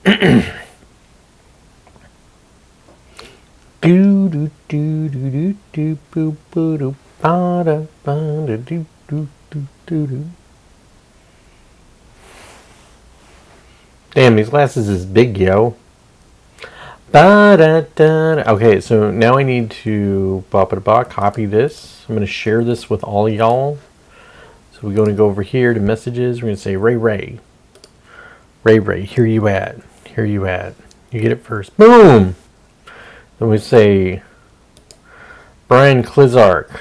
Do do do do do do boo boo do ba da ba da do do do do do. Damn, these glasses is big, yo. Ba da da. Okay, so now I need to copy this. I'm gonna share this with all y'all. So we're gonna go over here to messages. We're gonna say Ray Ray. Ray Ray, here you at. Here you at. You get it first. Boom! Then we say Brian Klizark.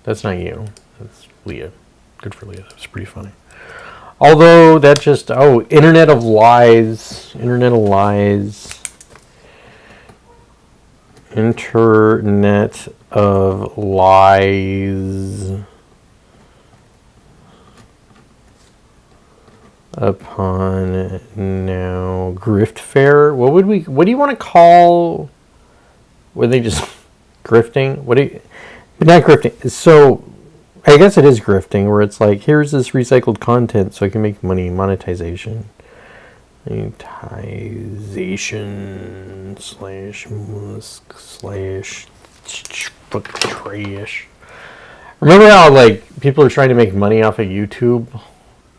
That's not you. That's Leah. Good for Leah. That was pretty funny. Although that just... Oh, Internet of Lies. Internet of Lies. Internet of Lies. Upon now. Grift Fair. What do you want to call... Were they just grifting? But not grifting. So, I guess it is grifting, where it's like, here's this recycled content so I can make money. Monetization. Monetization / musk / fuck trash. Remember how, like, people are trying to make money off of YouTube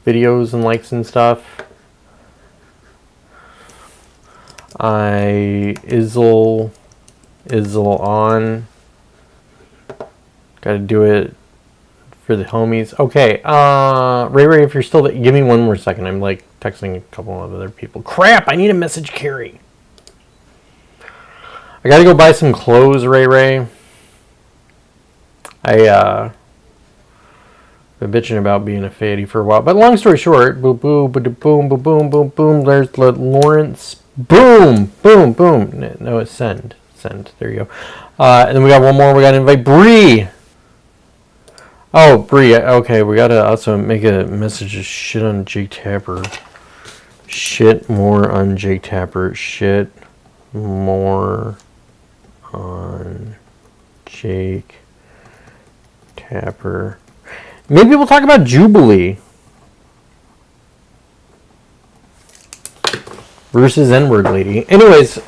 videos and likes and stuff? Izzle on. Gotta do it for the homies. Okay, Ray, if you're still there, give me one more second. I'm like texting a couple of other people. Crap, I need a message Carrie. I gotta go buy some clothes, Ray. I've been bitching about being a fatty for a while. But long story short, boom, boom, boom, boom, boom, boom, boom, boom. There's Lawrence. Boom, boom, boom. No, it's send. There you go. And then we got one more. We got to invite Bree. Oh, Bree. Okay, we got to also make a message of shit on Jake Tapper. Shit more on Jake Tapper. Shit more on Jake Tapper. Maybe we'll talk about Jubilee versus N-word lady. Anyways,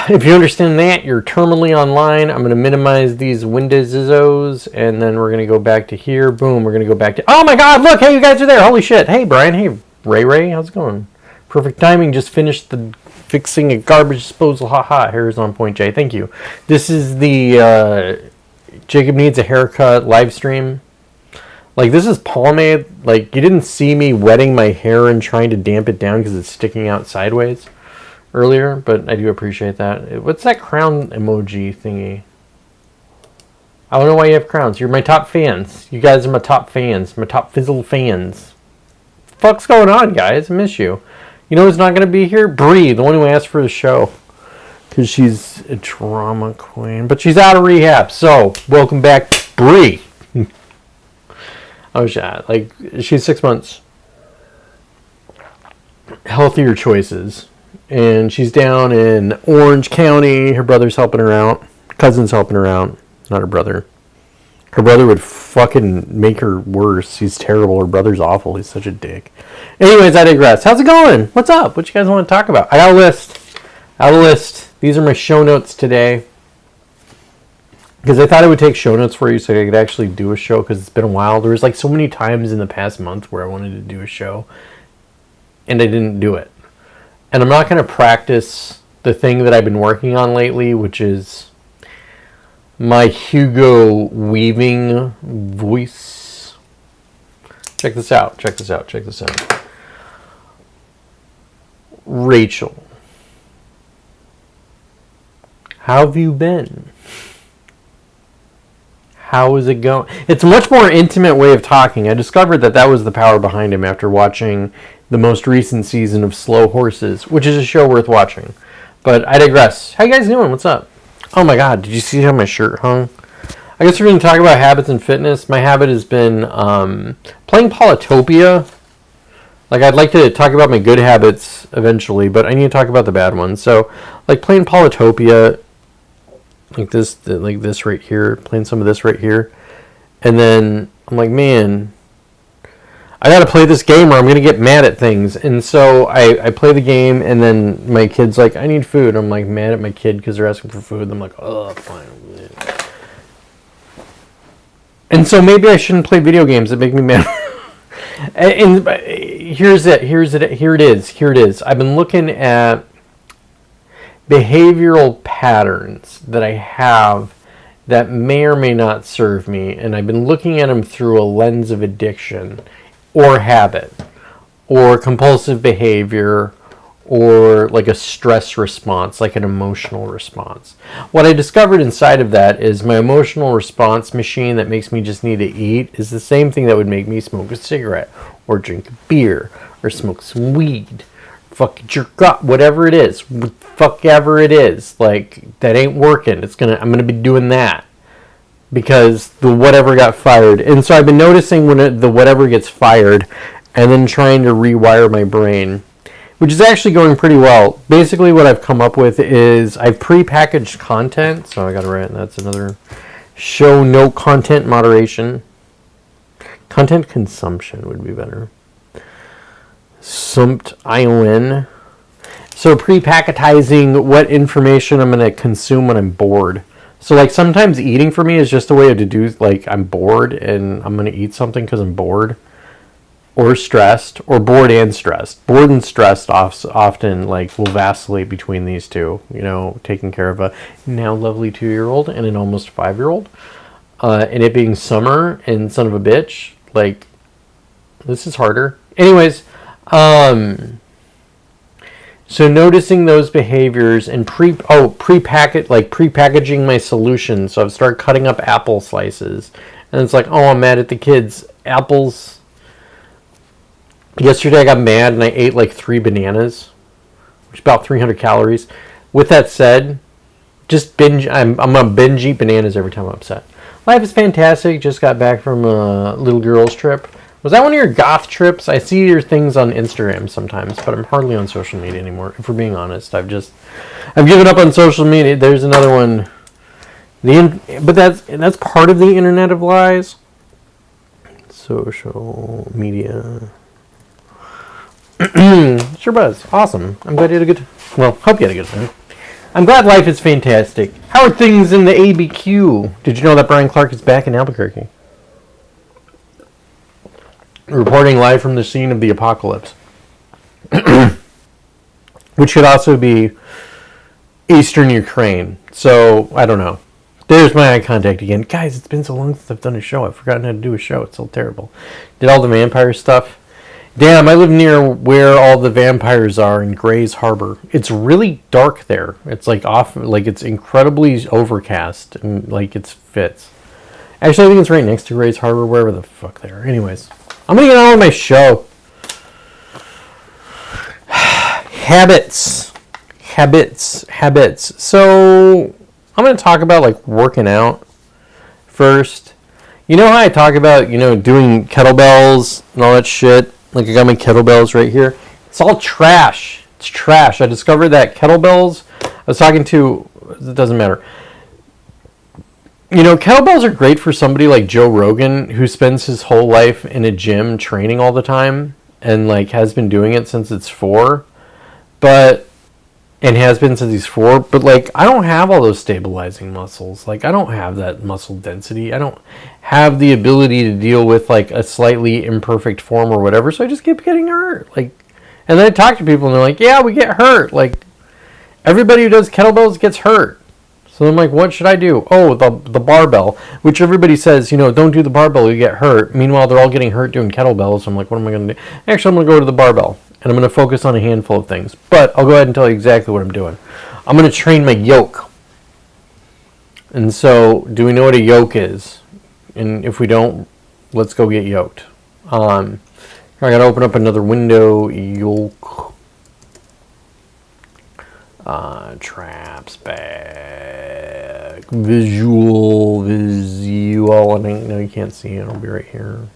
if you understand that, you're terminally online. I'm going to minimize these Windows's, and then we're going to go back to here. Boom, we're going to go back to... Oh my god, look! Hey, you guys are there! Holy shit! Hey, Brian. Hey, Ray. How's it going? Perfect timing. Just finished the fixing a garbage disposal. Haha. Hair's on point, Jay. Thank you. This is the Jacob Needs a Haircut live stream. Like, this is pomade. Like, you didn't see me wetting my hair and trying to damp it down because it's sticking out sideways earlier, but I do appreciate that. What's that crown emoji thingy? I don't know why you have crowns. You're my top fans. You guys are my top fans. My top fizzle fans. What the fuck's going on, guys? I miss you. You know who's not going to be here? Bree, the one who asked for the show. Because she's a drama queen. But she's out of rehab, so welcome back, Bree. Oh, yeah. Like, she's 6 months. Healthier choices. And she's down in Orange County. Her brother's helping her out. Cousin's helping her out. Not her brother. Her brother would fucking make her worse. He's terrible. Her brother's awful. He's such a dick. Anyways, I digress. How's it going? What's up? What you guys want to talk about? I got a list. These are my show notes today. Because I thought I would take show notes for you so I could actually do a show. Because it's been a while. There was like so many times in the past month where I wanted to do a show. And I didn't do it. And I'm not going to practice the thing that I've been working on lately, which is my Hugo Weaving voice. Check this out. Rachel, how have you been? How is it going? It's a much more intimate way of talking. I discovered that was the power behind him after watching the most recent season of Slow Horses, which is a show worth watching. But I digress. How you guys doing? What's up? Oh my god, did you see how my shirt hung? I guess we're going to talk about habits and fitness. My habit has been playing Polytopia. Like, I'd like to talk about my good habits eventually, but I need to talk about the bad ones. So, like, playing Polytopia, like this right here, playing some of this right here. And then I'm like, man, I got to play this game or I'm going to get mad at things. And so I play the game, and then my kid's like, I need food. I'm like mad at my kid because they're asking for food. And I'm like, oh, fine. And so maybe I shouldn't play video games that make me mad. And here it is. I've been looking at behavioral patterns that I have that may or may not serve me, and I've been looking at them through a lens of addiction or habit or compulsive behavior or like a stress response, like an emotional response. What I discovered inside of that is my emotional response machine that makes me just need to eat is the same thing that would make me smoke a cigarette or drink a beer or smoke some weed, fuck jerk up, whatever it is, fuckever it is, like that ain't working. I'm gonna be doing that because the whatever got fired. And so I've been noticing when the whatever gets fired and then trying to rewire my brain, which is actually going pretty well. Basically what I've come up with is I've pre-packaged content. So I got to write, that's another show note, content moderation. Content consumption would be better. Sumped ION. So pre-packetizing what information I'm going to consume when I'm bored. So like sometimes eating for me is just a way to do, like I'm bored and I'm going to eat something because I'm bored. Or stressed, or bored and stressed. Bored and stressed often like will vacillate between these two. You know, taking care of a now lovely 2-year-old and an almost 5-year-old. And it being summer and son of a bitch. Like, this is harder. Anyways, so noticing those behaviors and pre-packaging my solution. So I've started cutting up apple slices. And it's like, oh, I'm mad at the kids. Apples. Yesterday I got mad and I ate like 3 bananas, which is about 300 calories. With that said, just binge. I'm gonna binge eat bananas every time I'm upset. Life is fantastic. Just got back from a little girl's trip. Was that one of your goth trips? I see your things on Instagram sometimes, but I'm hardly on social media anymore. If we're being honest, I've given up on social media. There's another one. But that's part of the internet of lies. Social media. Sure buzz. Awesome. I'm glad you had a good time. Well, hope you had a good time. I'm glad life is fantastic. How are things in the ABQ? Did you know that Brian Clark is back in Albuquerque? Reporting live from the scene of the apocalypse. Which could also be Eastern Ukraine. So, I don't know. There's my eye contact again. Guys, it's been so long since I've done a show. I've forgotten how to do a show. It's so terrible. Did all the vampire stuff. Damn, I live near where all the vampires are in Gray's Harbor. It's really dark there. It's like it's incredibly overcast and like it fits. Actually, I think it's right next to Gray's Harbor, wherever the fuck they are. Anyways, I'm gonna get on with my show. Habits. So I'm gonna talk about like working out first. You know how I talk about, doing kettlebells and all that shit? Like I got my kettlebells right here. It's all trash. It's trash. I discovered that kettlebells, I was talking to, it doesn't matter. Kettlebells are great for somebody like Joe Rogan, who spends his whole life in a gym training all the time and like has been doing it since it's 4. And has been since he's 4, but like I don't have all those stabilizing muscles. Like I don't have that muscle density. I don't have the ability to deal with like a slightly imperfect form or whatever. So I just keep getting hurt. And then I talk to people and they're like, "Yeah, we get hurt. Like everybody who does kettlebells gets hurt." So I'm like, "What should I do?" Oh, the barbell, which everybody says, don't do the barbell, you get hurt. Meanwhile, they're all getting hurt doing kettlebells. So I'm like, what am I going to do? Actually, I'm going to go to the barbell. And I'm going to focus on a handful of things. But I'll go ahead and tell you exactly what I'm doing. I'm going to train my yoke. And so, do we know what a yoke is? And if we don't, let's go get yoked. I got to open up another window. Yoke. Traps back. Visual. No, you can't see it. It'll be right here.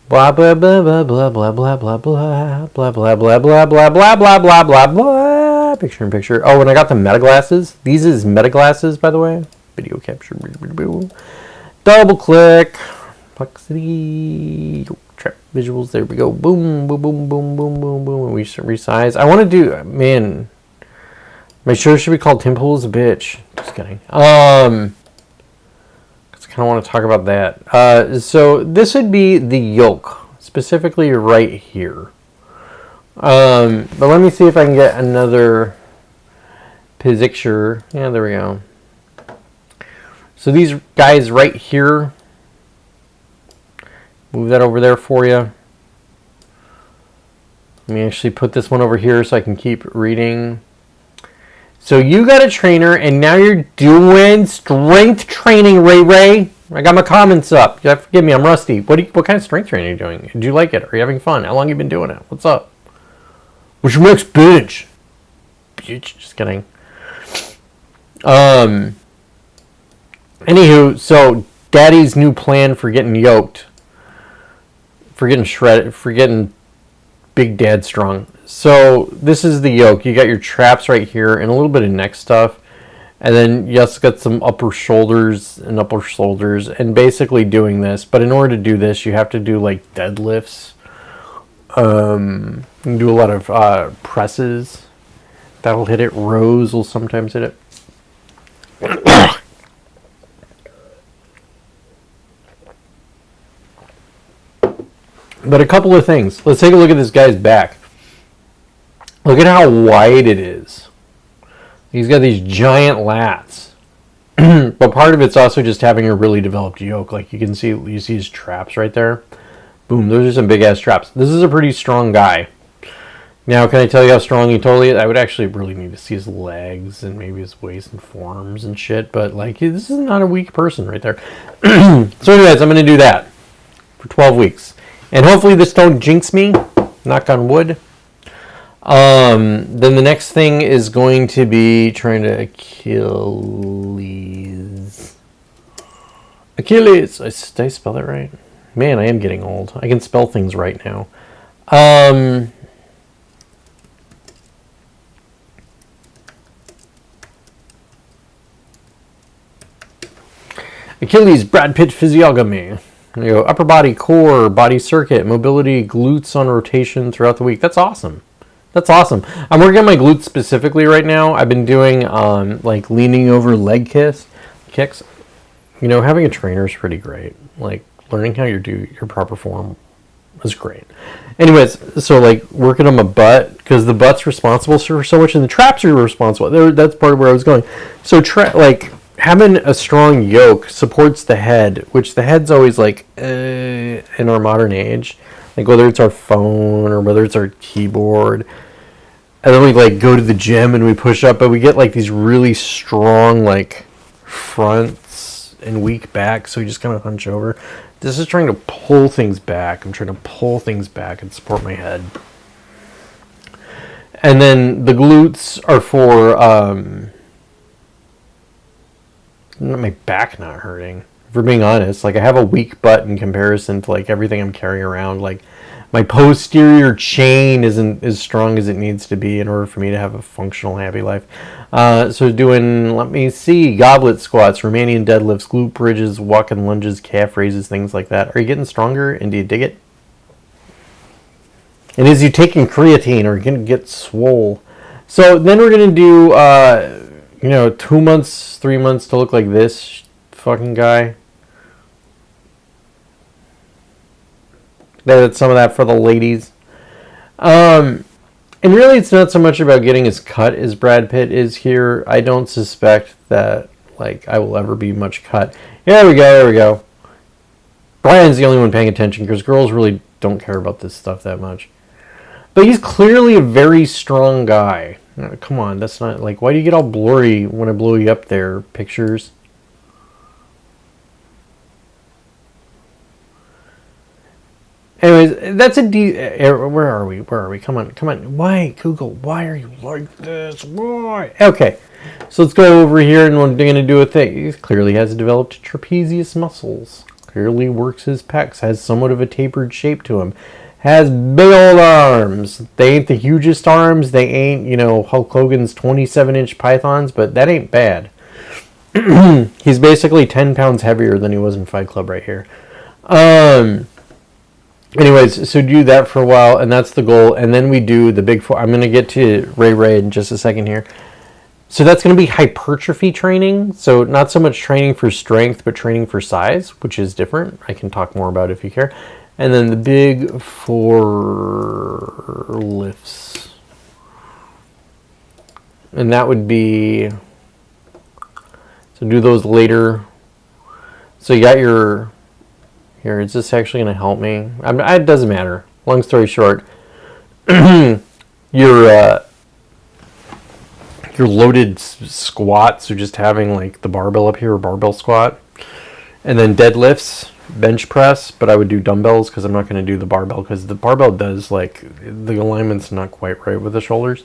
Blah blah blah blah blah blah blah blah blah blah blah blah blah blah blah blah blah blah blah. Picture in picture. Oh, and I got the meta glasses. These is meta glasses, by the way. Video capture. Double click. Complexity. Trap visuals. There we go. Boom, boom, boom, boom, boom, boom, boom. We should resize. I want to do, man. My show should be called Tim Pool's a Bitch. Just kidding. I kind of want to talk about that. So this would be the yoke, specifically right here. But let me see if I can get another picture. Yeah, there we go. So these guys right here, move that over there for you. Let me actually put this one over here so I can keep reading. So you got a trainer, and now you're doing strength training, Ray. I got my comments up. You have to forgive me, I'm rusty. What kind of strength training are you doing? Do you like it? Are you having fun? How long have you been doing it? What's up? What's your next bitch? Bitch, just kidding. Anywho, so Daddy's new plan for getting yoked, for getting shredded, for getting Big Dad strong. So this is the yoke. You got your traps right here and a little bit of neck stuff. And then you also got some upper shoulders, and basically doing this. But in order to do this, you have to do like deadlifts. You can do a lot of presses. That'll hit it. Rows will sometimes hit it. But a couple of things. Let's take a look at this guy's back. Look at how wide it is. He's got these giant lats. But part of it's also just having a really developed yoke. Like you see his traps right there. Boom, those are some big ass traps. This is a pretty strong guy. Now, can I tell you how strong he totally is? I would actually really need to see his legs and maybe his waist and forearms and shit. But like, this is not a weak person right there. So anyways, I'm going to do that for 12 weeks. And hopefully this don't jinx me. Knock on wood. Then the next thing is going to be trying to Achilles. Did I spell that right? Man, I am getting old. I can spell things right now. Achilles, Brad Pitt physiognomy. There you go. Upper body, core, body circuit, mobility, glutes on rotation throughout the week. That's awesome. That's awesome. I'm working on my glutes specifically right now. I've been doing like leaning over leg kicks. You know, having a trainer is pretty great. Like learning how you do your proper form is great. Anyways, so like working on my butt because the butt's responsible for so much, and the traps are responsible. That's part of where I was going. So like having a strong yoke supports the head, which the head's always like in our modern age. Like whether it's our phone or whether it's our keyboard. And then we like go to the gym and we push up, but we get like these really strong like fronts and weak backs, so we just kind of hunch over. This is trying to pull things back. I'm trying to pull things back and support my head. And then the glutes are for my back not hurting. If we're being honest, like I have a weak butt in comparison to like everything I'm carrying around. Like my posterior chain isn't as strong as it needs to be in order for me to have a functional, happy life. So doing, let me see, goblet squats, Romanian deadlifts, glute bridges, walking lunges, calf raises, things like that. Are you getting stronger and do you dig it? And is you taking creatine or are you going to get swole? So then we're going to do, 2 months, 3 months to look like this fucking guy. That's some of that for the ladies. And really it's not so much about getting as cut as Brad Pitt is here. I don't suspect that like I will ever be much cut. Yeah, there we go. Brian's the only one paying attention because girls really don't care about this stuff that much. But he's clearly a very strong guy. Come on, that's not like, why do you get all blurry when I blow you up there? Pictures. Anyways, that's where are we? Come on. Why, Google? Why are you like this? Why? Okay, so let's go over here and we're going to do a thing. He clearly has developed trapezius muscles. Clearly works his pecs. Has somewhat of a tapered shape to him. Has big old arms. They ain't the hugest arms. They ain't, Hulk Hogan's 27-inch pythons, but that ain't bad. He's basically 10 pounds heavier than he was in Fight Club right here. Anyways, so do that for a while, and that's the goal. And then we do the big four. I'm going to get to Ray in just a second here. So that's going to be hypertrophy training. So not so much training for strength, but training for size, which is different. I can talk more about it if you care. And then the big four lifts. And that would be... So do those later. So you got your... Here, is this actually going to help me? It doesn't matter. Long story short, your loaded squats, so just having like the barbell up here, or barbell squat, and then deadlifts, bench press. But I would do dumbbells because I'm not going to do the barbell, because the barbell does like the alignment's not quite right with the shoulders.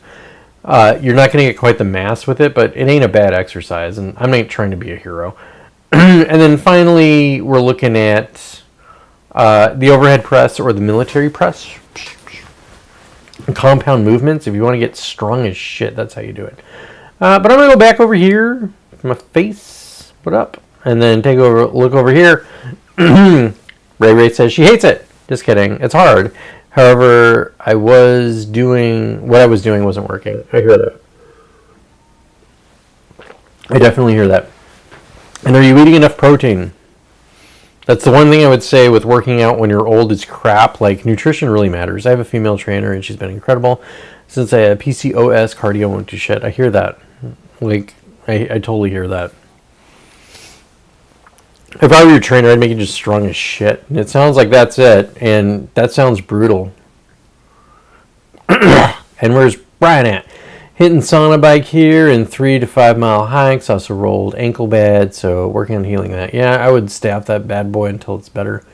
You're not going to get quite the mass with it, but it ain't a bad exercise, and I'm not trying to be a hero. And then finally, we're looking at the overhead press or the military press. Compound movements. If you want to get strong as shit, that's how you do it. But I'm going to go back over here. My face. What up? And then look over here. Ray says she hates it. Just kidding. It's hard. However, what I was doing wasn't working. I hear that. I definitely hear that. And are you eating enough protein? That's the one thing I would say with working out when you're old is crap. Like, nutrition really matters. I have a female trainer, and she's been incredible. Since I have PCOS, cardio won't do shit. I hear that. Like, I totally hear that. If I were your trainer, I'd make you just strong as shit. And it sounds like that's it, and that sounds brutal. And where's Brian at? Hitting sauna bike here and 3 to 5 mile hikes. Also rolled ankle bad, so working on healing that. Yeah, I would staff that bad boy until it's better.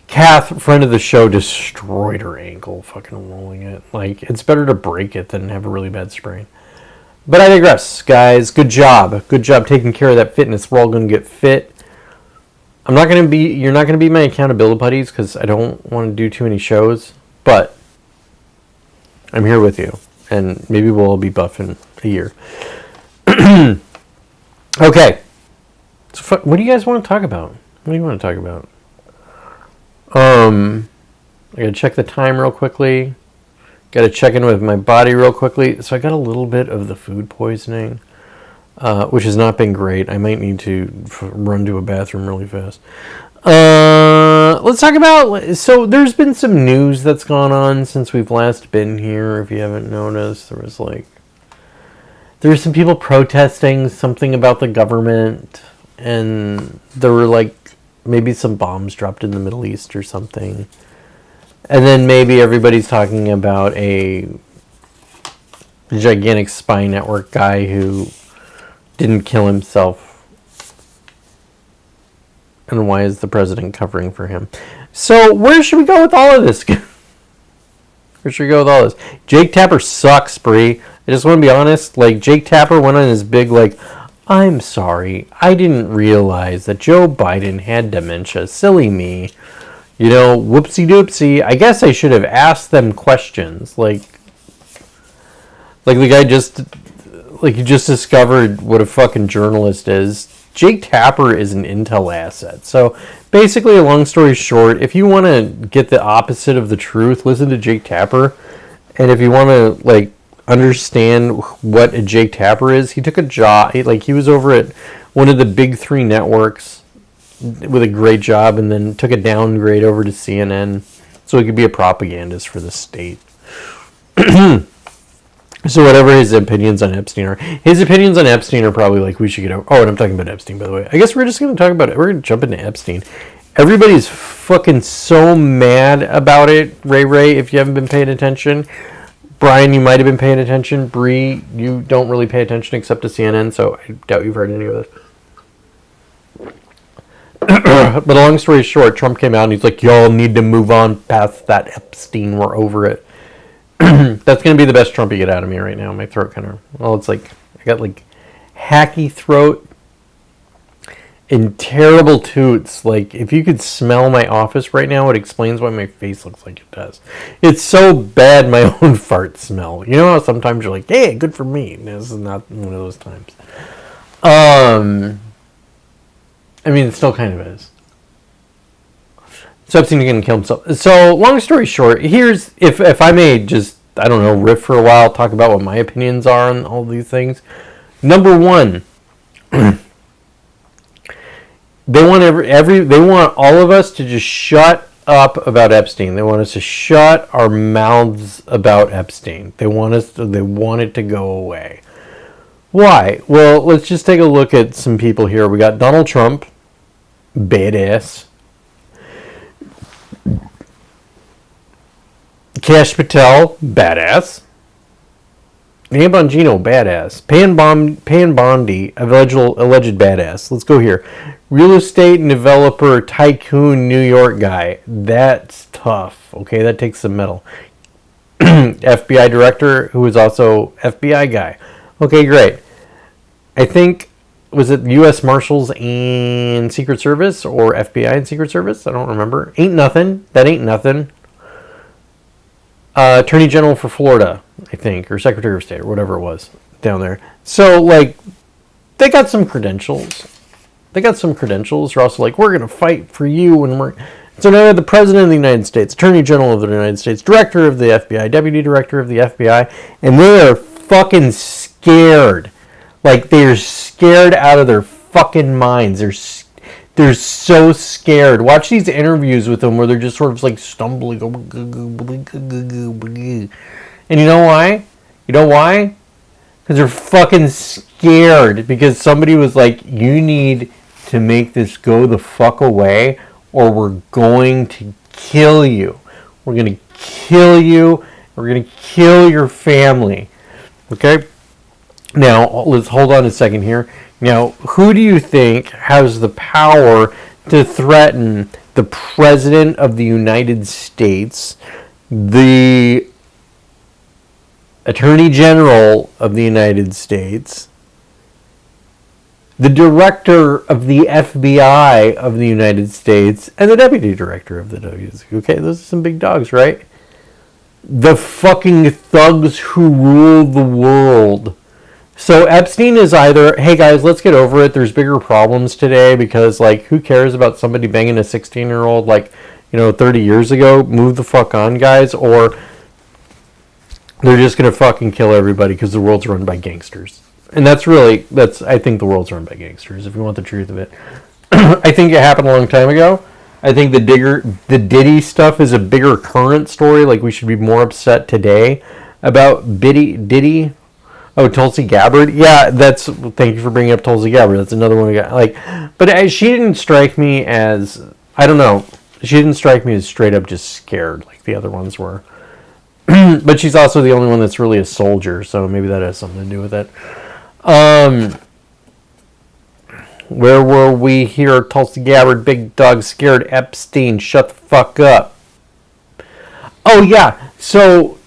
Kath, friend of the show, destroyed her ankle fucking rolling it. Like, it's better to break it than have a really bad sprain. But I digress, guys. Good job. Good job taking care of that fitness. We're all going to get fit. You're not going to be my accountability buddies because I don't want to do too many shows. But I'm here with you. And maybe we'll all be buff in a year. Okay. So what do you guys want to talk about? What do you want to talk about? I gotta check the time real quickly. Gotta check in with my body real quickly. So I got a little bit of the food poisoning, which has not been great. I might need to run to a bathroom really fast. Let's talk about, so there's been some news that's gone on since we've last been here. If you haven't noticed, there were some people protesting something about the government, and there were like maybe some bombs dropped in the Middle East or something. And then maybe everybody's talking about a gigantic spy network guy who didn't kill himself. And why is the president covering for him? So where should we go with all of this? Where should we go with all this? Jake Tapper sucks, Bree. I just want to be honest. Like, Jake Tapper went on his big, like, I'm sorry. I didn't realize that Joe Biden had dementia. Silly me. You know, whoopsie doopsie. I guess I should have asked them questions. Like the guy he just discovered what a fucking journalist is. Jake Tapper is an intel asset. So basically, a long story short, if you want to get the opposite of the truth, listen to Jake Tapper. And if you want to like understand what a Jake Tapper is, he took a job. He was over at one of the big three networks with a great job, and then took a downgrade over to CNN so he could be a propagandist for the state. So whatever his opinions on Epstein are, probably like we should get over. Oh, and I'm talking about Epstein, by the way. I guess we're just going to talk about it. We're going to jump into Epstein. Everybody's fucking so mad about it. Ray, if you haven't been paying attention. Brian, you might have been paying attention. Bree, you don't really pay attention except to CNN, so I doubt you've heard any of this. But long story short, Trump came out and he's like, y'all need to move on past that Epstein. We're over it. That's going to be the best Trump you get out of me right now. My throat kind of, it's like, I got like hacky throat and terrible toots. Like, if you could smell my office right now, it explains why my face looks like it does. It's so bad, my own fart smell. You know how sometimes you're like, hey, good for me. And this is not one of those times. I mean, it still kind of is. So Epstein's going to kill himself. So long story short, here's, if I may just, I don't know, riff for a while, talk about what my opinions are on all these things. Number one, they want they want all of us to just shut up about Epstein. They want us to shut our mouths about Epstein. They want it to go away. Why? Well, let's just take a look at some people here. We got Donald Trump, badass. Kash Patel, badass. Dan Bongino, badass. Pan Bondi, alleged badass. Let's go here. Real estate developer, tycoon, New York guy. That's tough. Okay, that takes some metal. FBI director, who is also FBI guy. Okay, great. I think, was it U.S. Marshals and Secret Service, or FBI and Secret Service? I don't remember. Ain't nothing. That ain't nothing. Attorney General for Florida, I think, or Secretary of State, or whatever it was down there. So, like, they got some credentials. They're also like, we're going to fight for you. And so now the President of the United States, Attorney General of the United States, Director of the FBI, Deputy Director of the FBI, and they are fucking scared. Like, they're scared out of their fucking minds. They're so scared. Watch these interviews with them where they're just sort of like stumbling. And you know why? Because they're fucking scared. Because somebody was like, you need to make this go the fuck away, or we're going to kill you. We're going to kill you. We're going to kill your family. Okay? Now, let's hold on a second here. Now, who do you think has the power to threaten the President of the United States, the Attorney General of the United States, the Director of the FBI of the United States, and the Deputy Director of the WC? Okay, those are some big dogs, right? The fucking thugs who rule the world. So Epstein is either, hey guys, let's get over it. There's bigger problems today because, like, who cares about somebody banging a 16-year-old, like, 30 years ago? Move the fuck on, guys. Or they're just going to fucking kill everybody because the world's run by gangsters. And I think the world's run by gangsters, if you want the truth of it. I think it happened a long time ago. I think the Diddy stuff is a bigger current story. Like, we should be more upset today about Diddy. Oh, Tulsi Gabbard? Yeah, thank you for bringing up Tulsi Gabbard. That's another one we got. Like, but she didn't strike me as, I don't know, she didn't strike me as straight up just scared like the other ones were. But she's also the only one that's really a soldier, so maybe that has something to do with it. Where were we here? Tulsi Gabbard, big dog scared Epstein, shut the fuck up. Oh yeah, so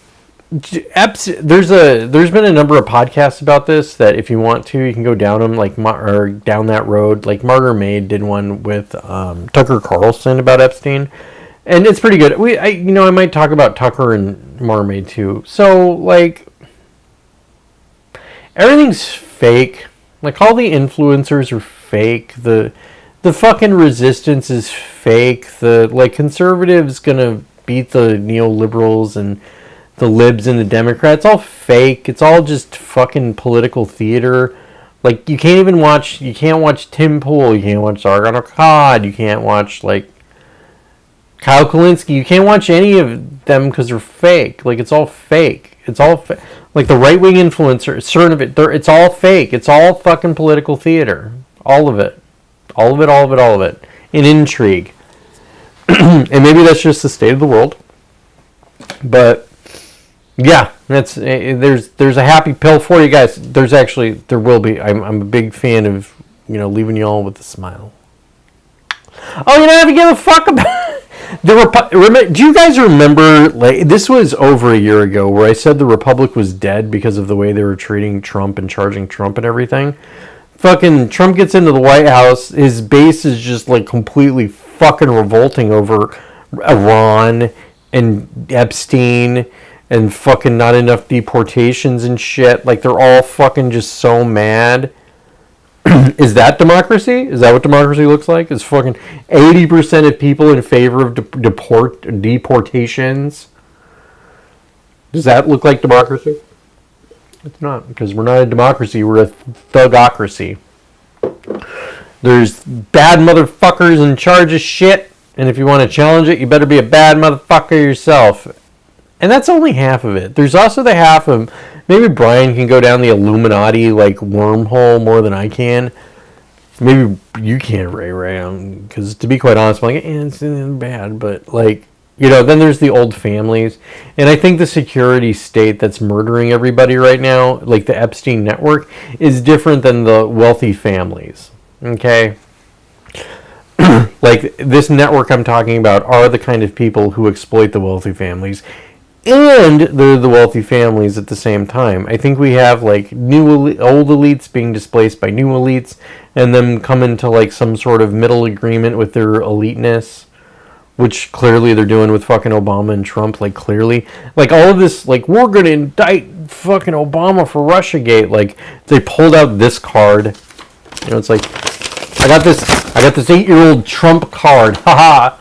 there's been a number of podcasts about this that if you want to, you can go down them, like, or down that road. Like, Martyr Maid did one with Tucker Carlson about Epstein, and it's pretty good. I might talk about Tucker and Martyr Maid too. So, like, everything's fake. Like, all the influencers are fake. The fucking resistance is fake. The, like, conservatives gonna beat the neoliberals and the libs and the Democrats. All fake. It's all just fucking political theater. Like, you can't watch Tim Pool. You can't watch Sargon Akkad. You can't watch, like, Kyle Kulinski. You can't watch any of them because they're fake. Like, it's all fake. It's all like the right-wing influencer, certain of it, it's all fake. It's all fucking political theater. All of it. All of it. An intrigue. And maybe that's just the state of the world. But yeah, there's a happy pill for you guys. There will be. I'm a big fan of, leaving you all with a smile. Oh, you don't have to give a fuck about do you guys remember, like, this was over a year ago, where I said the Republic was dead because of the way they were treating Trump and charging Trump and everything? Fucking Trump gets into the White House, his base is just, like, completely fucking revolting over Iran and Epstein and fucking not enough deportations and shit. Like, they're all fucking just so mad. Is that democracy? Is that what democracy looks like? Is fucking 80% of people in favor of deportations? Does that look like democracy? It's not, because we're not a democracy, we're a thugocracy. There's bad motherfuckers in charge of shit, and if you want to challenge it, you better be a bad motherfucker yourself. And that's only half of it. There's also the half of, maybe Brian can go down the Illuminati, like, wormhole more than I can. Maybe you can't, Ray, because to be quite honest, I'm like, it's bad, but, like, you know, then there's the old families. And I think the security state that's murdering everybody right now, like the Epstein network, is different than the wealthy families. Okay? Like, this network I'm talking about are the kind of people who exploit the wealthy families. And they're the wealthy families at the same time. I think we have, like, old elites being displaced by new elites, and them coming to, like, some sort of middle agreement with their eliteness. Which clearly they're doing with fucking Obama and Trump, like, clearly. Like, all of this, like, we're going to indict fucking Obama for Russiagate. Like, they pulled out this card. You know, it's like, I got this 8-year-old Trump card. Haha.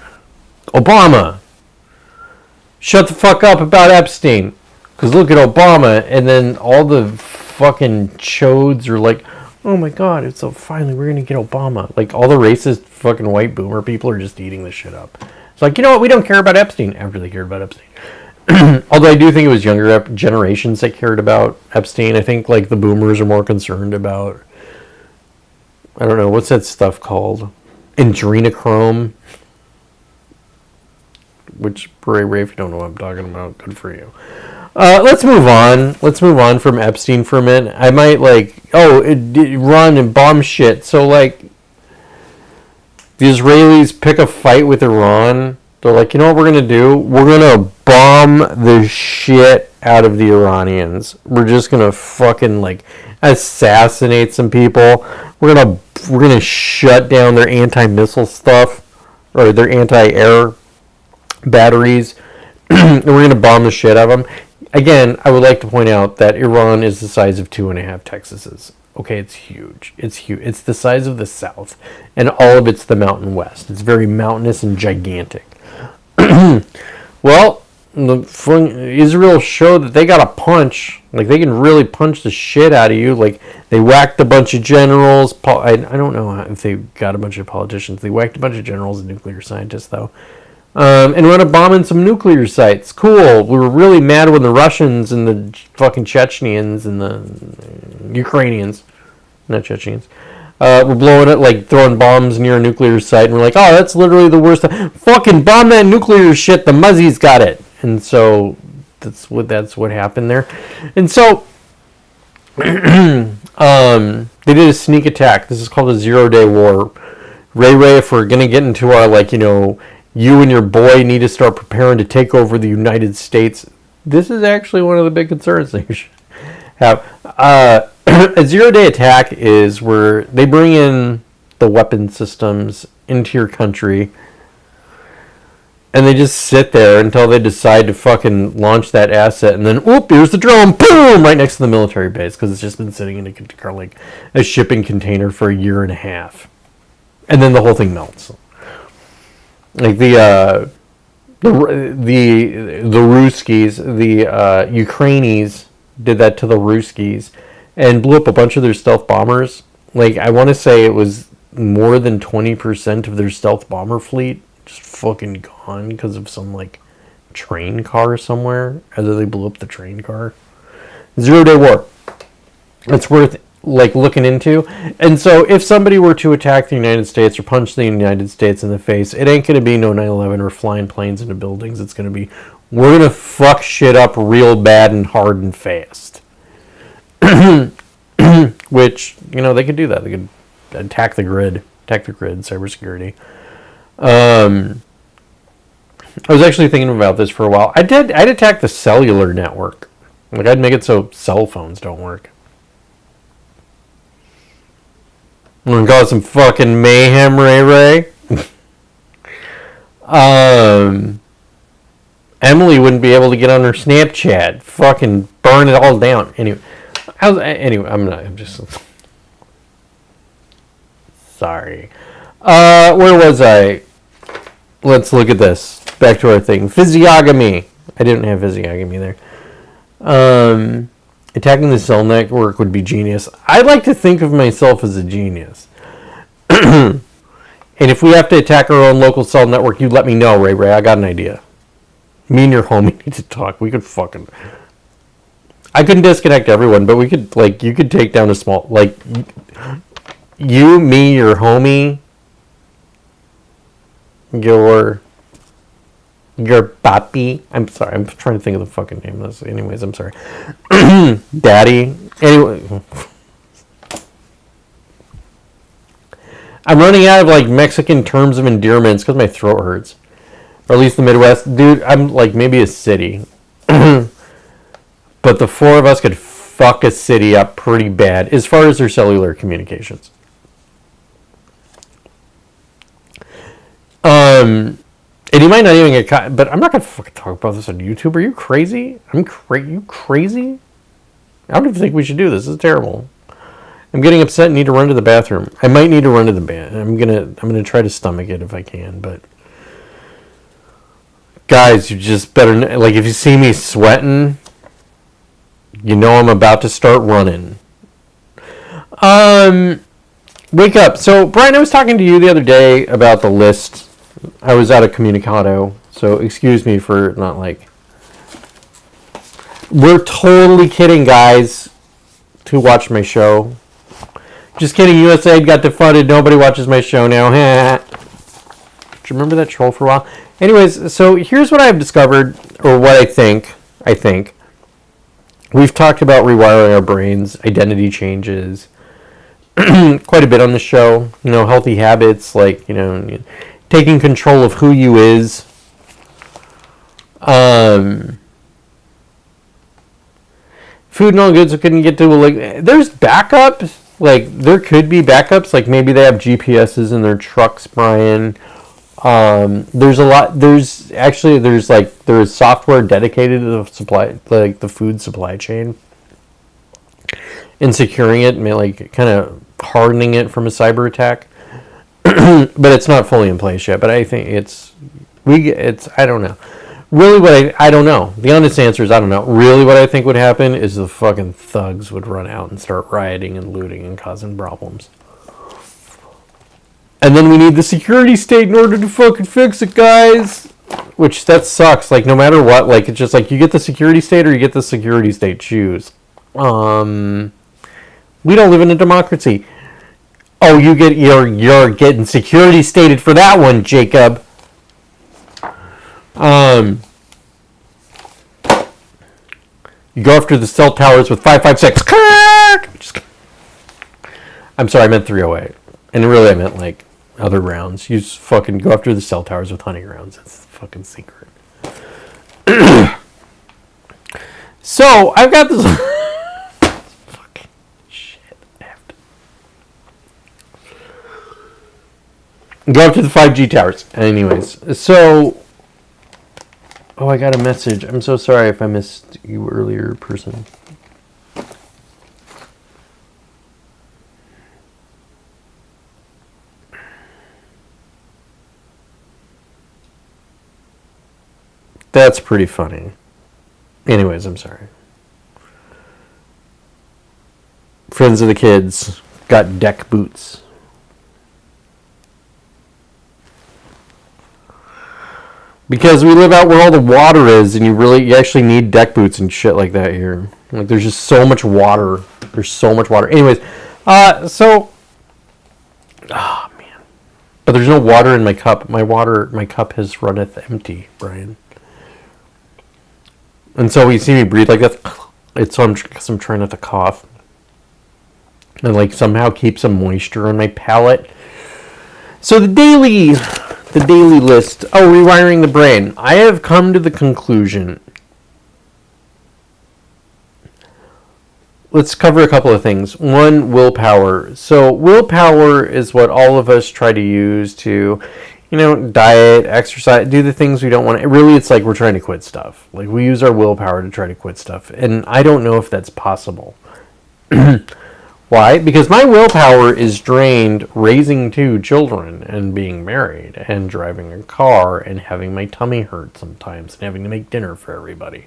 Obama. Shut the fuck up about Epstein. Because look at Obama. And then all the fucking chodes are like, oh my god, it's so finally we're going to get Obama. Like, all the racist fucking white boomer people are just eating this shit up. It's like, you know what, we don't care about Epstein, after they cared about Epstein. Although I do think it was younger generations that cared about Epstein. I think, like, the boomers are more concerned about, I don't know, what's that stuff called? Adrenochrome. Which, Ray, if you don't know what I'm talking about, good for you. Let's move on. Let's move on from Epstein for a minute. I might, like, run and bomb shit. So, like, the Israelis pick a fight with Iran. They're like, you know what we're going to do? We're going to bomb the shit out of the Iranians. We're just going to fucking, like, assassinate some people. We're going to shut down their anti-missile stuff, or their anti-air batteries. And we're going to bomb the shit out of them. Again, I would like to point out that Iran is the size of 2.5 Texases. Okay, it's huge. It's huge. It's the size of the South, and all of it's the Mountain West. It's very mountainous and gigantic. Well, Israel showed that they got a punch. Like, they can really punch the shit out of you. Like, they whacked a bunch of generals. I don't know if they got a bunch of politicians. They whacked a bunch of generals and nuclear scientists, though. And went bombing some nuclear sites. Cool. We were really mad when the Russians and the fucking Chechens and the Ukrainians, not Chechens, were blowing it, like, throwing bombs near a nuclear site. And we're like, oh, that's literally the worst. Fucking bomb that nuclear shit. The Muzzies got it. And so that's what happened there. And so they did a sneak attack. This is called a 0-day war. Ray, if we're gonna get into our, like, you know, you and your boy need to start preparing to take over the United States, this is actually one of the big concerns that you should have. A 0-day attack is where they bring in the weapon systems into your country, and they just sit there until they decide to fucking launch that asset, and then, oop, here's the drone, boom, right next to the military base, because it's just been sitting in a shipping container for a year and a half. And then the whole thing melts. Like, the Ruskies, the Ukrainians did that to the Ruskies and blew up a bunch of their stealth bombers. Like, I want to say it was more than 20% of their stealth bomber fleet just fucking gone because of some, like, train car somewhere. Either they blew up the train car. 0-day war. It's worth, like, looking into. And so if somebody were to attack the United States or punch the United States in the face, it ain't going to be no 9/11 or flying planes into buildings. It's going to be, we're going to fuck shit up real bad and hard and fast. Which, you know, they could do that. They could attack the grid, cybersecurity. I was actually thinking about this for a while. I'd attack the cellular network. Like, I'd make it so cell phones don't work. I'm gonna cause some fucking mayhem, Ray. Emily wouldn't be able to get on her Snapchat. Fucking burn it all down. Anyway, I'm just. Sorry. Where was I? Let's look at this. Back to our thing. Physiognomy. I didn't have physiognomy there. Attacking the cell network would be genius. I like to think of myself as a genius. And if we have to attack our own local cell network, you let me know, Ray. I got an idea. Me and your homie need to talk. We could fucking... I couldn't disconnect everyone, but we could, like, you could take down a small... Like, you, me, your homie, your papi. I'm sorry. I'm trying to think of the fucking name of this. Anyways, I'm sorry. Daddy. Anyway... I'm running out of, like, Mexican terms of endearments because my throat hurts. Or at least the Midwest. Dude, I'm, like, maybe a city. But the four of us could fuck a city up pretty bad as far as their cellular communications. And you might not even get caught, but I'm not going to fucking talk about this on YouTube. Are you crazy? You crazy? I don't even think we should do this. This is terrible. I'm getting upset and need to run to the bathroom. I might need to run to the bathroom. I'm gonna try to stomach it if I can, but guys, you just better, like, if you see me sweating, you know I'm about to start running. Wake up. So, Brian, I was talking to you the other day about the list. I was out of Communicado, so excuse me for not, like... We're totally kidding, guys, to watch my show. Just kidding, USAID got defunded. Nobody watches my show now. Do you remember that troll for a while? Anyways, so here's what I've discovered, or what I think. We've talked about rewiring our brains, identity changes, quite a bit on the show. You know, healthy habits, like, you know, taking control of who you is. Food and all goods we couldn't get to. Like, there's backups. Like, there could be backups. Like, maybe they have GPSs in their trucks, Brian. There's a lot. There's software dedicated to the supply, like the food supply chain, and securing it, like kind of hardening it from a cyber attack. But it's not fully in place yet. But I think I don't know. Really, I don't know. The honest answer is I don't know. Really, what I think would happen is the fucking thugs would run out and start rioting and looting and causing problems. And then we need the security state in order to fucking fix it, guys. Which, that sucks. Like, no matter what, like, it's just like, you get the security state or you get the security state. Choose. We don't live in a democracy. Oh, you're getting security stated for that one, Jacob. You go after the cell towers with 556. I'm sorry, I meant 308. And really, I meant, like, other rounds. You just fucking go after the cell towers with hunting rounds. That's the fucking secret. So, I've got this... fucking shit. Go after the 5G towers. Anyways, so... Oh, I got a message. I'm so sorry if I missed you earlier, person. That's pretty funny. Anyways, I'm sorry. Friends of the kids got deck boots. Because we live out where all the water is, and you actually need deck boots and shit like that here. Like, there's just so much water. There's so much water. Anyways, oh man. But there's no water in my cup. My cup has runneth empty, Brian. And so you see me breathe like that. It's because I'm trying not to cough. And, like, somehow keep some moisture on my palate. So the daily list. Oh, rewiring the brain. I have come to the conclusion. Let's cover a couple of things. One, willpower. So willpower is what all of us try to use to, you know, diet, exercise, do the things we don't want to. Really, it's like we're trying to quit stuff. Like, we use our willpower to try to quit stuff. And I don't know if that's possible. Why? Because my willpower is drained raising 2 children and being married and driving a car and having my tummy hurt sometimes and having to make dinner for everybody.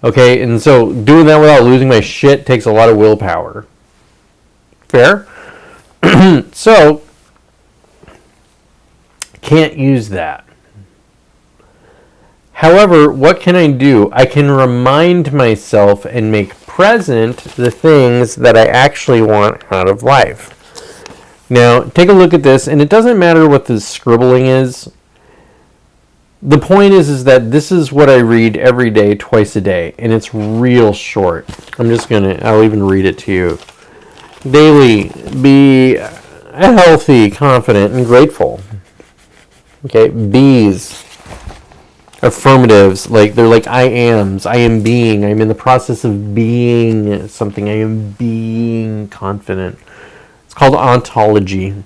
Okay, and so doing that without losing my shit takes a lot of willpower. Fair? So, can't use that. However, what can I do? I can remind myself and make present the things that I actually want out of life. Now, take a look at this, and it doesn't matter what the scribbling is. The point is that this is what I read every day, twice a day, and it's real short. I'll even read it to you. Daily, be healthy, confident, and grateful. Okay, B's. Affirmatives, they're like I ams. I am being. I'm in the process of being something. I am being confident. It's called ontology.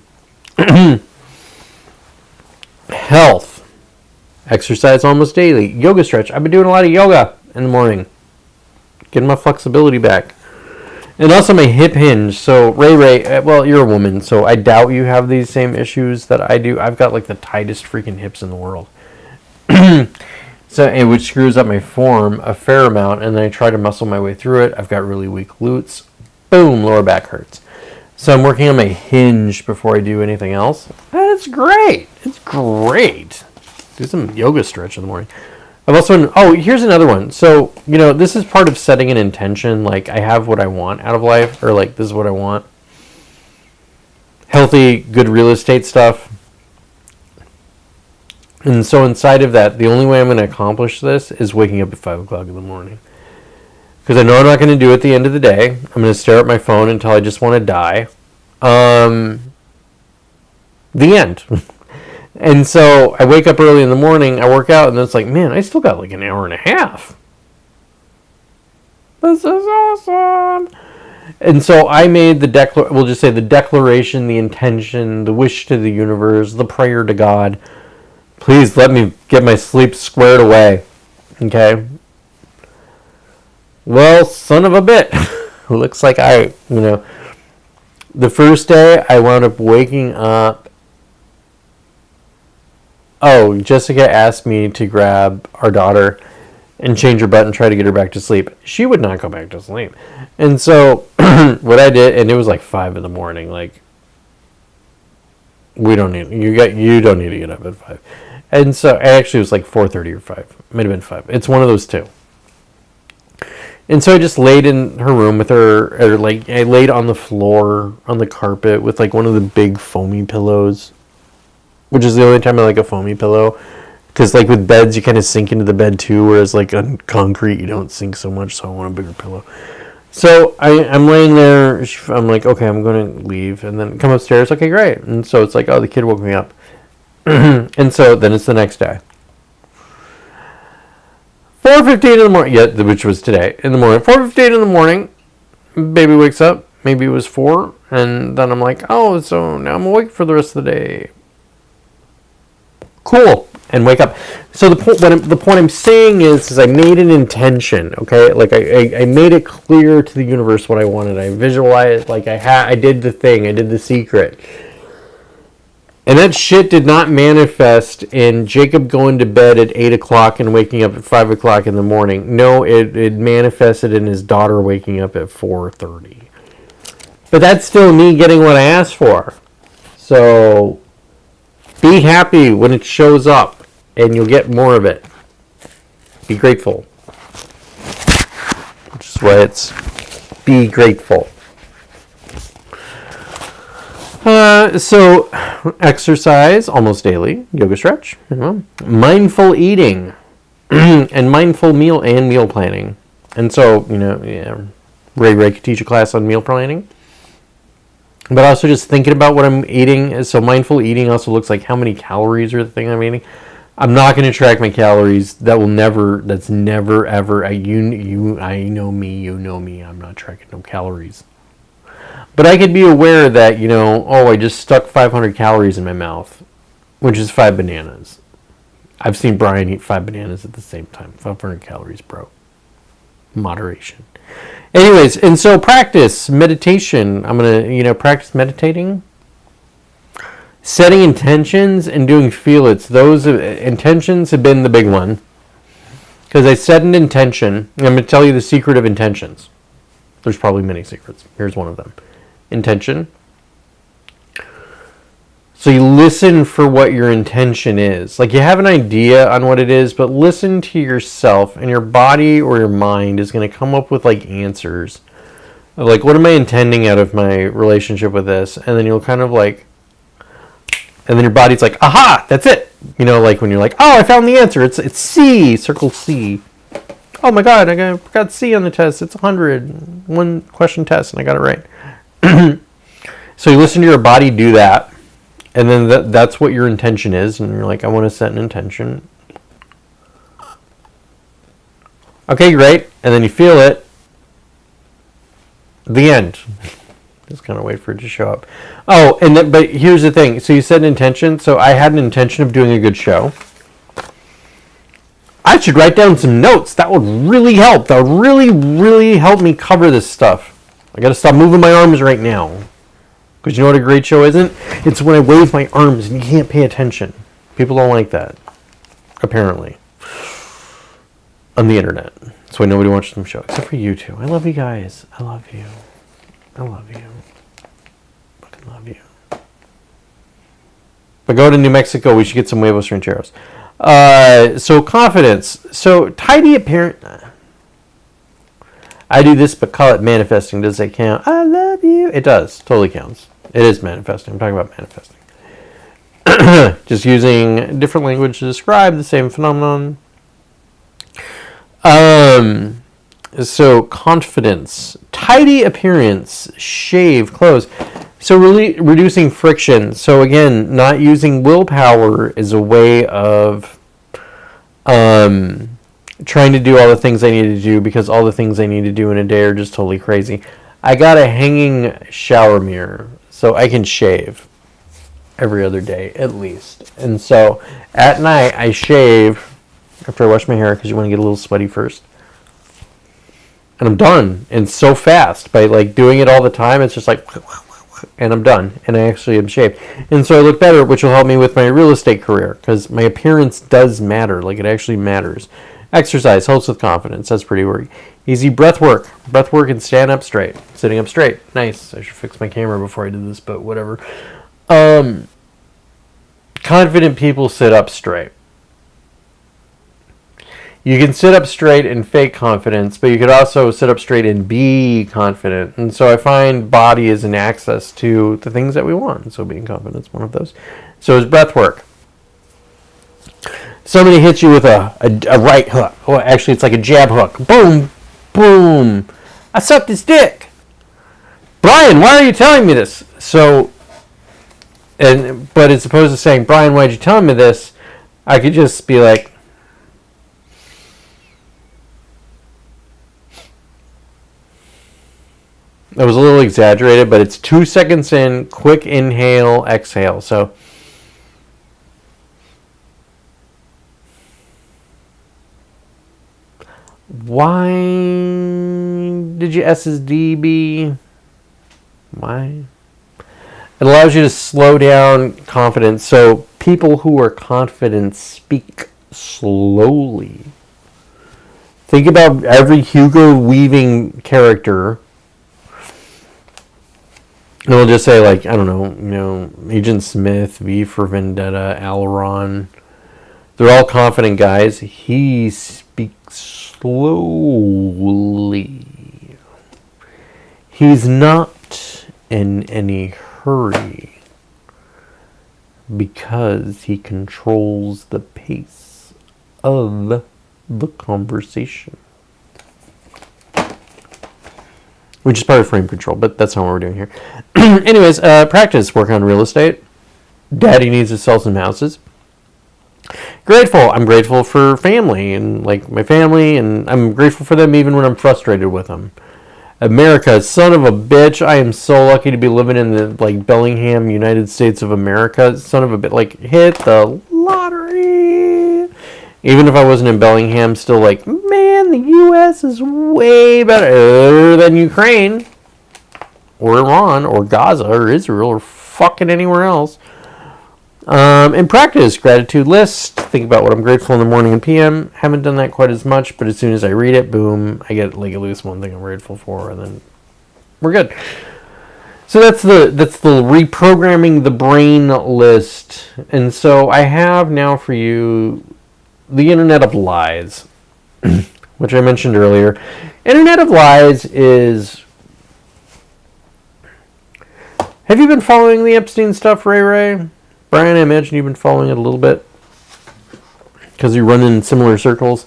Health. Exercise almost daily. Yoga stretch. I've been doing a lot of yoga in the morning. Getting my flexibility back. And also my hip hinge. So Ray, well, you're a woman, so I doubt you have these same issues that I do. I've got the tightest freaking hips in the world. Which screws up my form a fair amount, and then I try to muscle my way through it. I've got really weak glutes. Boom, lower back hurts. So I'm working on my hinge before I do anything else. It's great. It's great. Do some yoga stretch in the morning. I've also here's another one. So, this is part of setting an intention. I have what I want out of life, or this is what I want. Healthy, good real estate stuff. And so inside of that, the only way I'm going to accomplish this is waking up at 5 o'clock in the morning. Because I know I'm not going to do it at the end of the day. I'm going to stare at my phone until I just want to die. The end. And so I wake up early in the morning, I work out, and then it's man, I still got an hour and a half. This is awesome. And so I made we'll just say the declaration, the intention, the wish to the universe, the prayer to God. Please let me get my sleep squared away. Okay? Well, son of a bit. Looks like the first day I wound up waking up. Oh, Jessica asked me to grab our daughter and change her butt and try to get her back to sleep. She would not go back to sleep. And so what I did, and it was 5 in the morning, you don't need to get up at 5. And so actually it was 4:30 or 5. Might have been 5. It's one of those two. And so I just laid in her room with her, or I laid on the floor, on the carpet with one of the big foamy pillows, which is the only time I like a foamy pillow. Because with beds, you kind of sink into the bed too, whereas on concrete, you don't sink so much, so I want a bigger pillow. So I'm laying there, I'm okay, I'm going to leave, and then come upstairs, okay, great. And so it's oh, the kid woke me up. And so then it's the next day. 4:15 in the morning, which was today, in the morning. 4:15 in the morning, baby wakes up, maybe it was 4, and then I'm oh, so now I'm awake for the rest of the day. Cool. And wake up. So the point I'm saying is I made an intention, okay? I made it clear to the universe what I wanted. I visualized, I did the thing. I did the secret. And that shit did not manifest in Jacob going to bed at 8 o'clock and waking up at 5 o'clock in the morning. No, it manifested in his daughter waking up at 4:30. But that's still me getting what I asked for. So be happy when it shows up. And you'll get more of it. Be grateful. Which is why it's be grateful. So, exercise almost daily. Yoga stretch. Mindful eating. And mindful meal planning. And so, Ray could teach a class on meal planning. But also just thinking about what I'm eating. So mindful eating also looks like how many calories are the thing I'm eating. I'm not going to track my calories. That's never ever. I know me. I'm not tracking no calories. But I could be aware that, I just stuck 500 calories in my mouth, which is 5 bananas. I've seen Brian eat 5 bananas at the same time. 500 calories, bro. Moderation. Anyways, and so practice meditation. I'm going to, practice meditating. Setting intentions and doing feel-its. Those intentions have been the big one. Because I set an intention. And I'm going to tell you the secret of intentions. There's probably many secrets. Here's one of them. Intention. So you listen for what your intention is. Like you have an idea on what it is, but listen to yourself, and your body or your mind is going to come up with like answers. Like, what am I intending out of my relationship with this? And then you'll kind of like, and then your body's like, aha, that's it. Like when you're like, oh, I found the answer. It's C, circle C. Oh my God, I got C on the test. It's 100. One question test, and I got it right. So you listen to your body do that. And then that's what your intention is. And you're like, I want to set an intention. Okay, great. And then you feel it. The end. Just kind of wait for it to show up. Oh, but here's the thing. So you set an intention. So I had an intention of doing a good show. I should write down some notes. That would really help. That would really, really help me cover this stuff. I got to stop moving my arms right now. Because you know what a great show isn't? It's when I wave my arms and you can't pay attention. People don't like that. Apparently. On the internet. That's why nobody watches them show. Except for you two. I love you guys. I love you. I love you. Fucking love you. But go to New Mexico. We should get some huevos rancheros. So confidence. So tidy appearance. I do this, but call it manifesting. Does it count? I love you. It does. Totally counts. It is manifesting. I'm talking about manifesting. Just using different language to describe the same phenomenon. So confidence, tidy appearance, shave, clothes. So really reducing friction. So again, not using willpower is a way of trying to do all the things I need to do, because all the things I need to do in a day are just totally crazy. I got a hanging shower mirror, so I can shave every other day at least. And so at night I shave after I wash my hair, because you want to get a little sweaty first. And I'm done. And so fast. By like doing it all the time, it's just like, and I'm done. And I actually am shaved. And so I look better, which will help me with my real estate career, because my appearance does matter. Like, it actually matters. Exercise helps with confidence. That's pretty easy. Breath work. Breath work and stand up straight. Sitting up straight. Nice. I should fix my camera before I did this, but whatever. Confident people sit up straight. You can sit up straight and fake confidence, but you could also sit up straight and be confident. And so I find body is an access to the things that we want. So being confident is one of those. So is breath work. Somebody hits you with a right hook. Oh, actually, it's like a jab hook. Boom, boom. I sucked his dick. Brian, why are you telling me this? But as opposed to saying, Brian, why'd you tell me this? I could just be like, that was a little exaggerated, but it's 2 seconds in, quick inhale, exhale. So why did you SSDB? Why? It allows you to slow down confidence. So people who are confident speak slowly. Think about every Hugo Weaving character. And we'll just say, like, I don't know, Agent Smith, V for Vendetta, Aileron. They're all confident guys. He speaks slowly. He's not in any hurry because he controls the pace of the conversation. Which is part of frame control, but that's not what we're doing here. Anyways, practice, work on real estate. Daddy needs to sell some houses. Grateful. I'm grateful for family and like my family, and I'm grateful for them even when I'm frustrated with them. America, son of a bitch. I am so lucky to be living in the like Bellingham, United States of America. Son of a bitch. Like, hit the lottery. Even if I wasn't in Bellingham, still like, man, the U.S. is way better than Ukraine, or Iran, or Gaza, or Israel, or fucking anywhere else. In practice, gratitude list. Think about what I'm grateful in the morning and PM. Haven't done that quite as much, but as soon as I read it, boom, I get like at least one thing I'm grateful for, and then we're good. So that's the reprogramming the brain list. And so I have now for you the Internet of Lies, which I mentioned earlier. Internet of Lies is... Have you been following the Epstein stuff, Ray? Brian, I imagine you've been following it a little bit because you run in similar circles.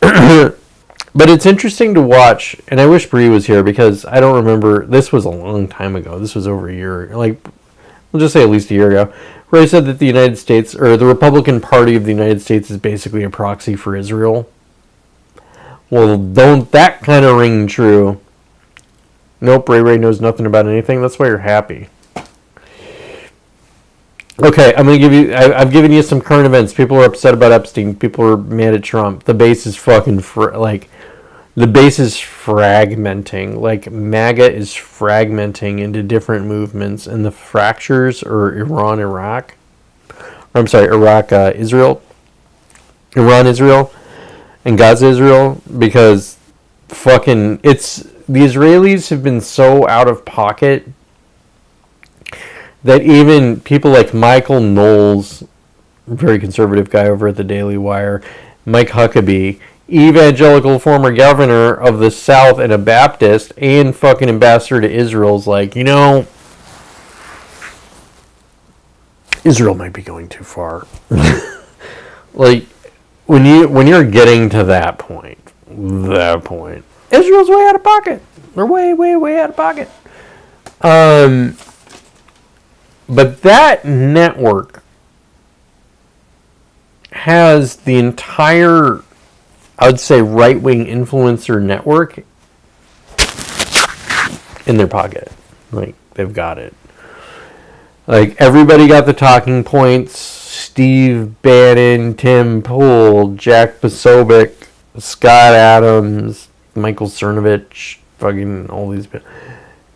But it's interesting to watch, and I wish Bree was here because I don't remember. This was a long time ago. This was over a year, like we'll just say at least a year ago, where I said that the United States, or the Republican Party of the United States, is basically a proxy for Israel. Well, don't that kind of ring true? Nope, Ray knows nothing about anything. That's why you're happy. Okay, I'm going to give you... I've given you some current events. People are upset about Epstein. People are mad at Trump. The base is fucking... the base is fragmenting. Like, MAGA is fragmenting into different movements. And the fractures are Iran-Iraq. I'm sorry, Iraq-Israel. Iran-Israel. And Gaza-Israel. Because fucking... it's... The Israelis have been so out of pocket that even people like Michael Knowles, very conservative guy over at the Daily Wire, Mike Huckabee, evangelical former governor of the South and a Baptist and fucking ambassador to Israel's like, Israel might be going too far. Like, when you're getting to that point, Israel's way out of pocket. They're way out of pocket. But that network has the entire, I would say, right-wing influencer network in their pocket. Like, they've got it. Like, everybody got the talking points. Steve Bannon, Tim Pool, Jack Posobiec, Scott Adams, Michael Cernovich, fucking all these people.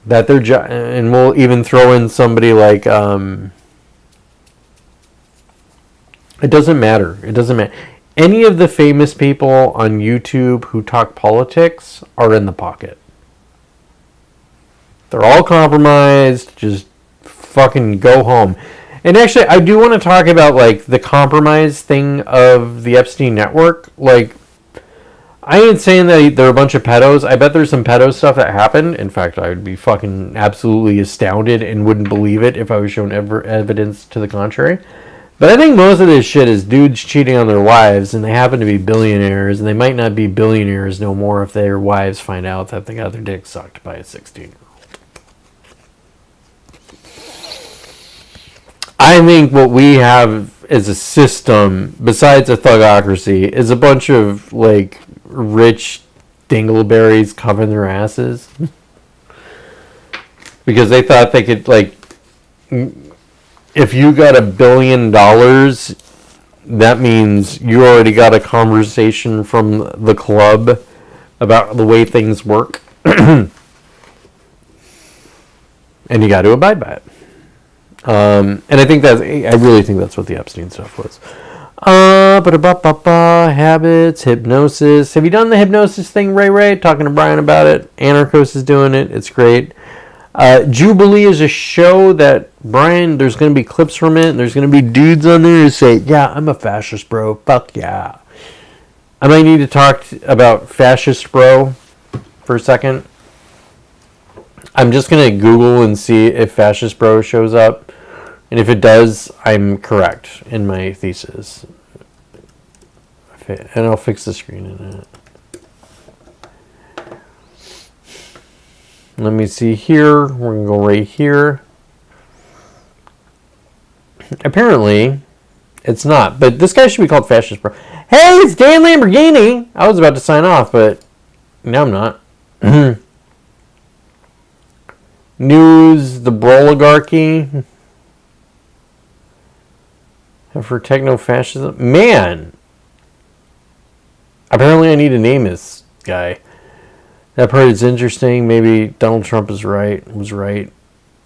That they're and we'll even throw in somebody like it doesn't matter. Any of the famous people on YouTube who talk politics are in the pocket. They're all compromised. Just fucking go home. And actually, I do want to talk about like the compromise thing of the Epstein network. Like, I ain't saying that they're a bunch of pedos. I bet there's some pedo stuff that happened. In fact, I would be fucking absolutely astounded and wouldn't believe it if I was shown evidence to the contrary. But I think most of this shit is dudes cheating on their wives, and they happen to be billionaires, and they might not be billionaires no more if their wives find out that they got their dick sucked by a 16-year-old. I think what we have as a system, besides a thugocracy, is a bunch of, like, rich dingleberries covering their asses because they thought they could, like, if you got $1 billion, that means you already got a conversation from the club about the way things work. And you got to abide by it. And I really think that's what the Epstein stuff was. Habits, hypnosis. Have you done the hypnosis thing, Ray? Talking to Brian about it. Anarchos is doing it. It's great. Jubilee is a show that, Brian, there's going to be clips from it. And there's going to be dudes on there who say, yeah, I'm a fascist, bro. Fuck yeah. I might need to talk about fascist, bro, for a second. I'm just going to Google and see if fascist, bro shows up. And if it does, I'm correct in my thesis. And I'll fix the screen in it. Let me see here. We're going to go right here. Apparently, it's not. But this guy should be called Fascist Bro. Hey, it's Dan Lamborghini! I was about to sign off, but now I'm not. News, the Broligarchy. For techno-fascism. Man! Apparently I need to name this guy. That part is interesting. Maybe Donald Trump was right.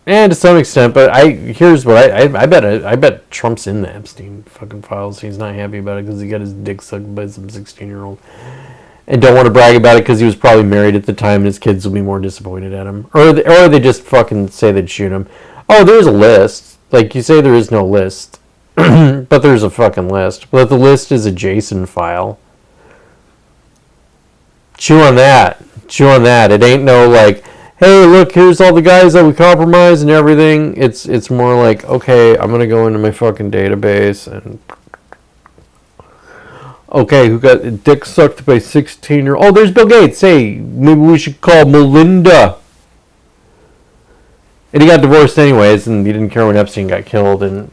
And to some extent, but here's what I bet Trump's in the Epstein fucking files. He's not happy about it because he got his dick sucked by some 16-year-old. And don't want to brag about it because he was probably married at the time and his kids will be more disappointed at him. Or they just fucking say they'd shoot him. Oh, there's a list. Like, you say there is no list. But there's a fucking list. But the list is a JSON file. Chew on that. It ain't no like, hey, look, here's all the guys that we compromised and everything. It's more like, okay, I'm going to go into my fucking database and... Okay, who got dick sucked by 16-year-old... Oh, there's Bill Gates. Hey, maybe we should call Melinda. And he got divorced anyways, and he didn't care when Epstein got killed, and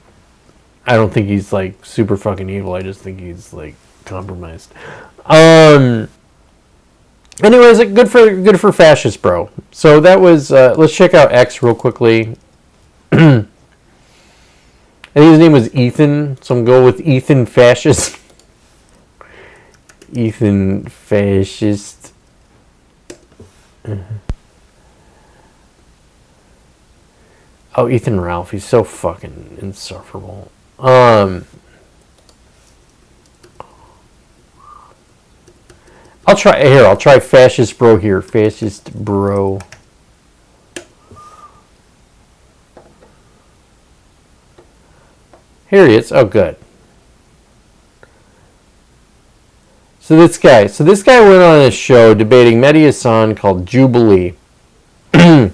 I don't think he's, like, super fucking evil. I just think he's, like, compromised. Anyways, good for fascist, bro. So that was... let's check out X real quickly. I think his name was Ethan, so I'm going to go with Ethan Fascist. Ethan Fascist. Oh, Ethan Ralph. He's so fucking insufferable. I'll try Fascist Bro here. Fascist Bro. Here he is. Oh, good. So this guy went on a show debating Mehdi Hasan called Jubilee. You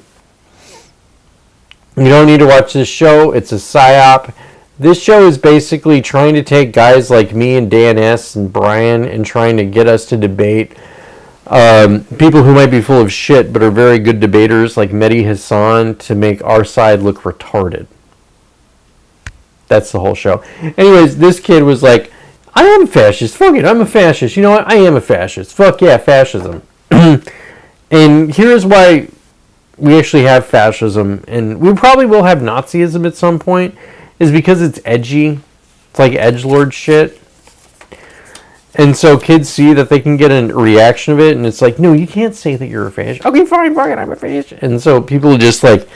don't need to watch this show. It's a psyop. This show is basically trying to take guys like me and Dan S. and Brian and trying to get us to debate people who might be full of shit but are very good debaters like Mehdi Hasan to make our side look retarded. That's the whole show. Anyways, this kid was like, I am a fascist. Fuck it, I'm a fascist. You know what? I am a fascist. Fuck yeah, fascism. And here's why we actually have fascism, and we probably will have Nazism at some point, is because it's edgy. It's like edgelord shit. And so kids see that they can get a reaction of it, and it's like, no, you can't say that you're a fascist. Okay, fine, fuck it, I'm a fascist. And so people just like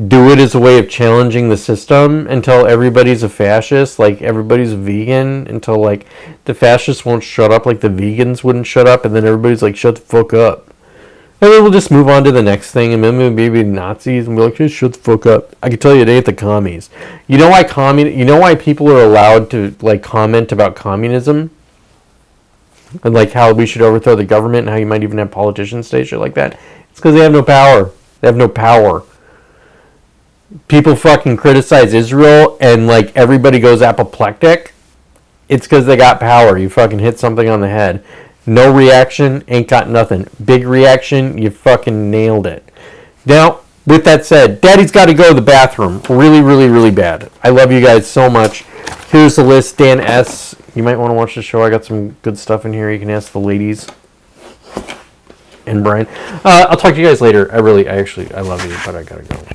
do it as a way of challenging the system until everybody's a fascist, like everybody's a vegan, until like the fascists won't shut up like the vegans wouldn't shut up, and then everybody's like, shut the fuck up. And then we'll just move on to the next thing, and then maybe Nazis, and be like, hey, shut the fuck up. I can tell you it ain't the commies. You know why people are allowed to like comment about communism? And like how we should overthrow the government, and how you might even have politicians say shit like that? It's because they have no power. They have no power. People fucking criticize Israel and like everybody goes apoplectic. It's because they got power. You fucking hit something on the head. No reaction, ain't got nothing. Big reaction, you fucking nailed it. Now, with that said, Daddy's got to go to the bathroom. Really, really, really bad. I love you guys so much. Here's the list. Dan S. You might want to watch the show. I got some good stuff in here. You can ask the ladies. And Brian. I'll talk to you guys later. I love you, but I gotta go.